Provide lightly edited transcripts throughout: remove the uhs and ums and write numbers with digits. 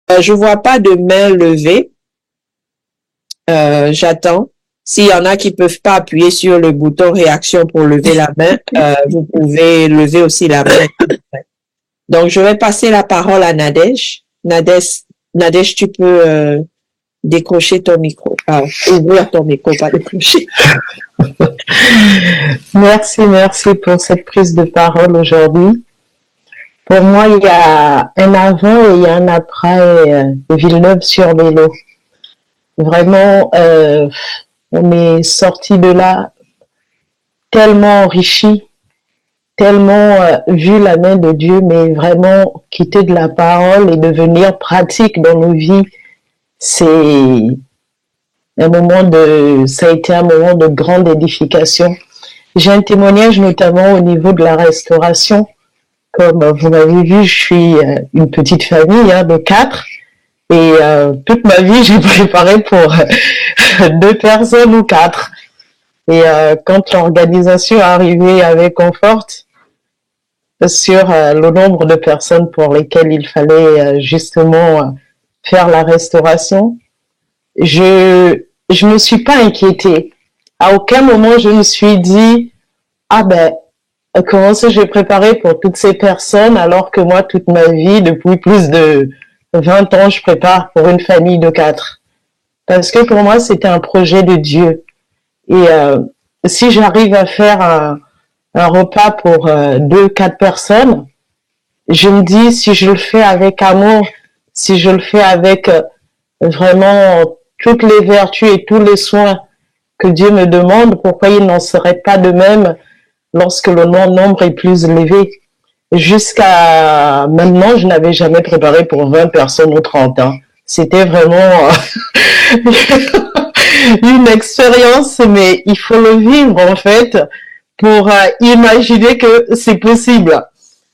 Je vois pas de main levée. J'attends. S'il y en a qui peuvent pas appuyer sur le bouton réaction pour lever la main, vous pouvez lever aussi la main. Donc, je vais passer la parole à Nadège. Nadège, tu peux décrocher ton micro. Ouvrir ton micro, pas décrocher. Merci pour cette prise de parole aujourd'hui. Pour moi, il y a un avant et il y a un après Villeneuve-sur-Vélo. Vraiment, on est sorti de là tellement enrichi, tellement vu la main de Dieu, mais vraiment quitter de la parole et devenir pratique dans nos vies, ça a été un moment de grande édification. J'ai un témoignage notamment au niveau de la restauration. Comme vous m'avez vu, je suis une petite famille de 4 et toute ma vie, j'ai préparé pour 2 personnes ou 4. Et quand l'organisation est arrivée avec Confort sur le nombre de personnes pour lesquelles il fallait justement faire la restauration, je me suis pas inquiétée. À aucun moment je me suis dit comment ça je vais préparer pour toutes ces personnes alors que moi toute ma vie depuis plus de 20 ans je prépare pour une famille de 4. Parce que pour moi c'était un projet de Dieu. Et si j'arrive à faire un repas pour 2-4 personnes, je me dis si je le fais avec amour, si je le fais avec vraiment toutes les vertus et tous les soins que Dieu me demande, pourquoi il n'en serait pas de même lorsque le nombre est plus élevé. Jusqu'à maintenant, je n'avais jamais préparé pour 20 personnes ou 30 ans. C'était vraiment une expérience, mais il faut le vivre en fait pour imaginer que c'est possible.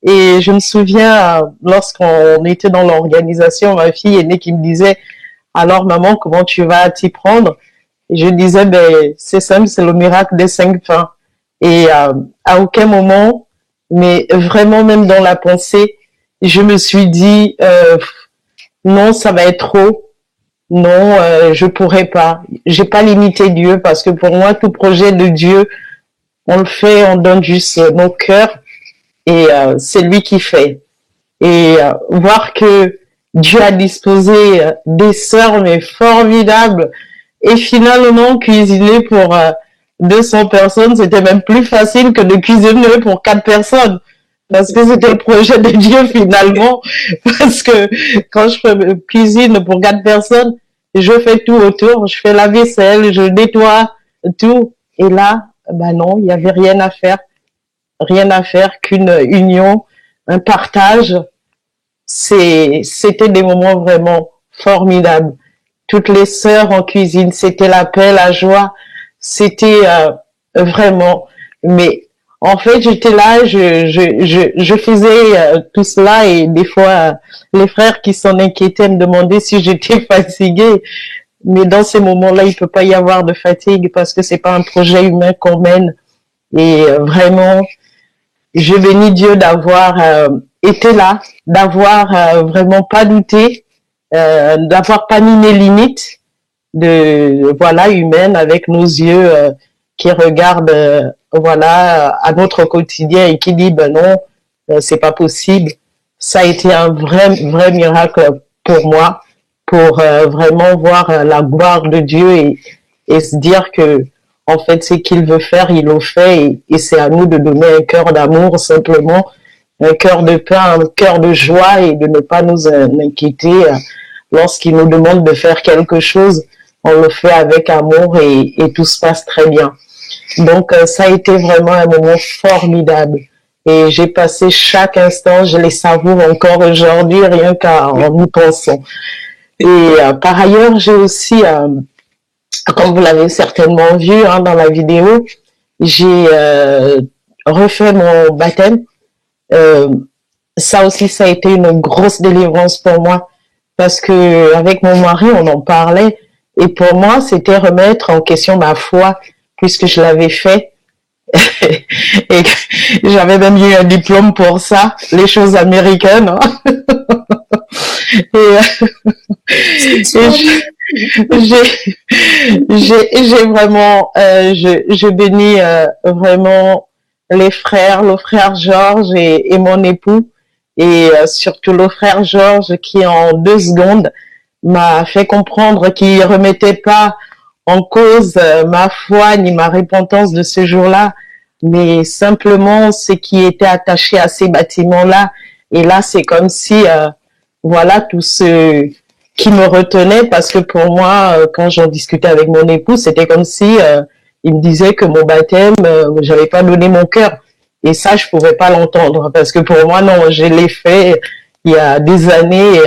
Et je me souviens, lorsqu'on était dans l'organisation, ma fille aînée qui me disait « Alors maman, comment tu vas t'y prendre ?» Et je disais « C'est simple, c'est le miracle des 5 pains. » Et à aucun moment, mais vraiment même dans la pensée, je me suis dit non, ça va être trop. Non, je pourrais pas. J'ai pas limité Dieu parce que pour moi, tout projet de Dieu, on le fait, on donne juste nos cœurs et c'est lui qui fait. Et voir que Dieu a disposé des sœurs mais formidables et finalement cuisiner pour 200 personnes, c'était même plus facile que de cuisiner pour 4 personnes. Parce que c'était le projet de Dieu finalement. Parce que quand je cuisine pour 4 personnes, je fais tout autour. Je fais la vaisselle, je nettoie tout. Et là, non, il n'y avait rien à faire. Rien à faire qu'une union, un partage. C'était des moments vraiment formidables. Toutes les sœurs en cuisine, c'était la paix, la joie. C'était vraiment, mais en fait j'étais là, je faisais tout cela et des fois les frères qui s'en inquiétaient me demandaient si j'étais fatiguée, mais dans ces moments-là il peut pas y avoir de fatigue parce que c'est pas un projet humain qu'on mène et vraiment je bénis Dieu d'avoir été là, d'avoir vraiment pas douté, d'avoir pas mis mes limites humaine avec nos yeux qui regardent à notre quotidien et qui dit non, c'est pas possible. Ça a été un vrai miracle pour moi, pour vraiment voir la gloire de Dieu et se dire que en fait ce qu'il veut faire, il le fait et c'est à nous de donner un cœur d'amour simplement, un cœur de paix, un cœur de joie et de ne pas nous inquiéter lorsqu'il nous demande de faire quelque chose. On le fait avec amour et tout se passe très bien. Donc, ça a été vraiment un moment formidable. Et j'ai passé chaque instant, je les savoure encore aujourd'hui, rien qu'en y pensant. Et par ailleurs, j'ai aussi, comme vous l'avez certainement vu dans la vidéo, j'ai refait mon baptême. Ça aussi, ça a été une grosse délivrance pour moi. Parce que avec mon mari, on en parlait. Et pour moi, c'était remettre en question ma foi, puisque je l'avais fait. Et j'avais même eu un diplôme pour ça, les choses américaines. J'ai vraiment, je bénis vraiment les frères, le frère Georges et mon époux, et surtout le frère Georges qui en 2 secondes m'a fait comprendre qu'il remettait pas en cause ma foi ni ma repentance de ce jour-là, mais simplement ce qui était attaché à ces bâtiments-là. Et là, c'est comme si, voilà, tout ce qui me retenait, parce que pour moi, quand j'en discutais avec mon époux, c'était comme si il me disait que mon baptême, j'avais pas donné mon cœur. Et ça, je pouvais pas l'entendre, parce que pour moi, non, je l'ai fait il y a des années,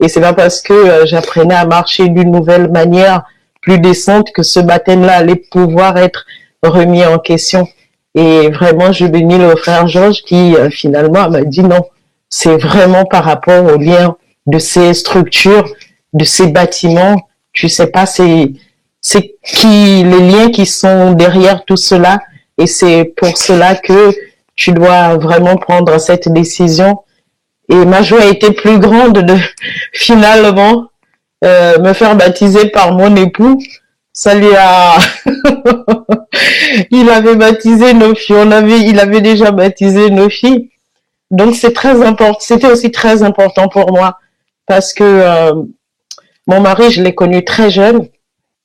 et c'est pas parce que j'apprenais à marcher d'une nouvelle manière plus décente que ce baptême-là allait pouvoir être remis en question. Et vraiment, je bénis le frère Georges qui finalement m'a dit non, c'est vraiment par rapport au lien de ces structures, de ces bâtiments. Tu sais pas, c'est qui les liens qui sont derrière tout cela, et c'est pour cela que tu dois vraiment prendre cette décision. Et ma joie a été plus grande de finalement me faire baptiser par mon époux. Ça lui a il avait baptisé nos filles, il avait déjà baptisé nos filles. Donc c'est très important, c'était aussi très important pour moi, parce que mon mari, je l'ai connu très jeune.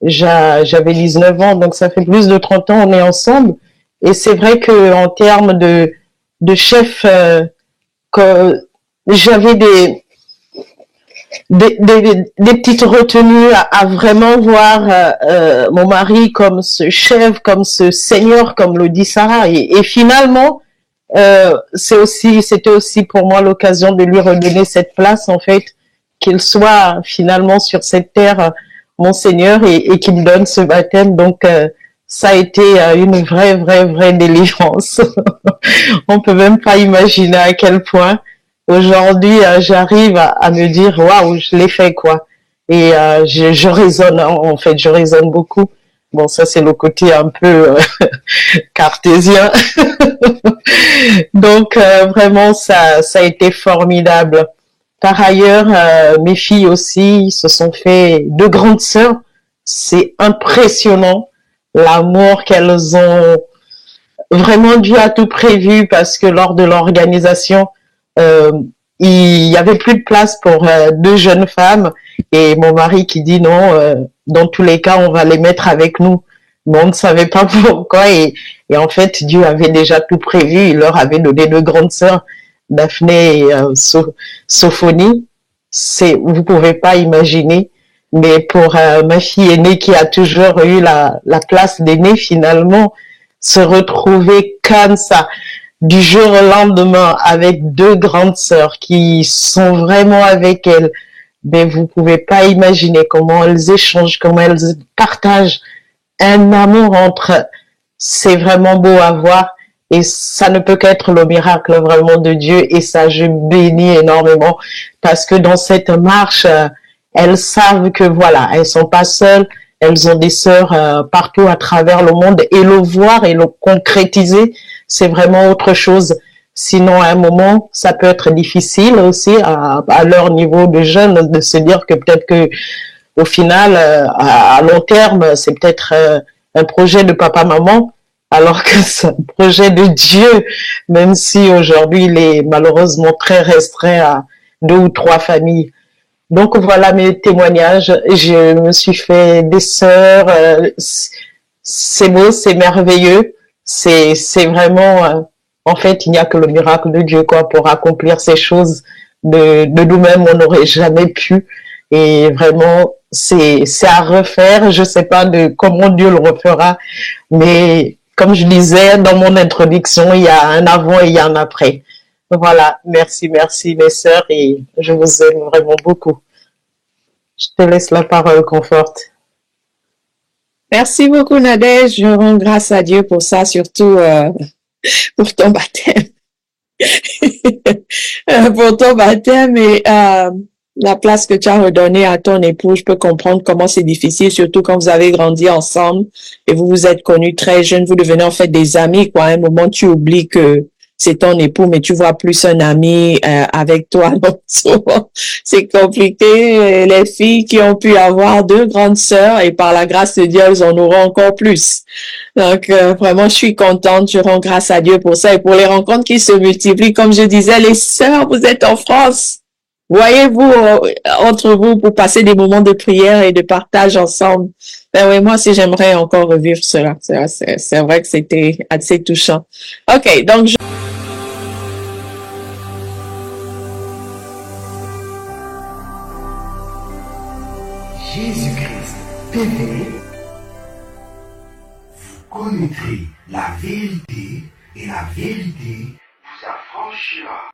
J'avais 19 ans, donc ça fait plus de 30 ans on est ensemble. Et c'est vrai que en termes de chef, que j'avais des petites retenues à vraiment voir mon mari comme ce chef, comme ce seigneur, comme le dit Sarah. Et finalement, c'était aussi pour moi l'occasion de lui redonner cette place, en fait, qu'il soit finalement sur cette terre mon Seigneur, et qu'il me donne ce baptême. Donc ça a été une vraie délivrance. On peut même pas imaginer à quel point aujourd'hui j'arrive à me dire waouh, je l'ai fait, quoi. Et je résonne, en fait, je résonne beaucoup. Bon, ça c'est le côté un peu cartésien. Donc vraiment ça a été formidable. Par ailleurs, mes filles aussi se sont fait 2 grandes sœurs. C'est impressionnant l'amour qu'elles ont. Vraiment, Dieu a tout prévu, parce que lors de l'organisation, il y avait plus de place pour 2 jeunes femmes, et mon mari qui dit non, dans tous les cas, on va les mettre avec nous. Mais on ne savait pas pourquoi, et en fait, Dieu avait déjà tout prévu. Il leur avait donné 2 grandes sœurs, Daphné et Sophonie. Vous pouvez pas imaginer. Mais pour ma fille aînée, qui a toujours eu la place d'aînée, finalement, se retrouver comme ça, du jour au lendemain, avec 2 grandes sœurs qui sont vraiment avec elle, mais vous pouvez pas imaginer comment elles échangent, comment elles partagent un amour entre eux. C'est vraiment beau à voir, et ça ne peut qu'être le miracle vraiment de Dieu, et ça, je bénis énormément, parce que dans cette marche, elles savent que voilà, elles sont pas seules, elles ont des sœurs partout à travers le monde, et le voir et le concrétiser, c'est vraiment autre chose. Sinon, à un moment, ça peut être difficile aussi à leur niveau de jeunes, de se dire que peut-être que au final, à long terme, c'est peut-être un projet de papa-maman, alors que c'est un projet de Dieu, même si aujourd'hui il est malheureusement très restreint à 2 ou 3 familles. Donc voilà mes témoignages. Je me suis fait des sœurs. C'est beau, c'est merveilleux. C'est vraiment, en fait, il n'y a que le miracle de Dieu, quoi, pour accomplir ces choses. De nous-mêmes, on n'aurait jamais pu. Et vraiment, c'est à refaire. Je sais pas de comment Dieu le refera, mais comme je disais dans mon introduction, il y a un avant et il y a un après. Voilà, merci mes sœurs, et je vous aime vraiment beaucoup. Je te laisse la parole, Conforte. Merci beaucoup, Nadège. Je rends grâce à Dieu pour ça, surtout pour ton baptême. Pour ton baptême et la place que tu as redonnée à ton époux. Je peux comprendre comment c'est difficile, surtout quand vous avez grandi ensemble et vous vous êtes connus très jeunes. Vous devenez en fait des amis, quoi. À un moment, tu oublies que c'est ton époux, mais tu vois plus un ami avec toi. Donc souvent, c'est compliqué. Les filles qui ont pu avoir deux grandes sœurs et par la grâce de Dieu, elles en auront encore plus. Donc vraiment, je suis contente. Je rends grâce à Dieu pour ça et pour les rencontres qui se multiplient. Comme je disais, les sœurs, vous êtes en France. Voyez-vous entre vous pour passer des moments de prière et de partage ensemble. Ben oui, moi aussi, j'aimerais encore revivre cela. C'est vrai que c'était assez touchant. OK, donc Jésus-Christ TV, vous connaîtrez la vérité et la vérité vous affranchira.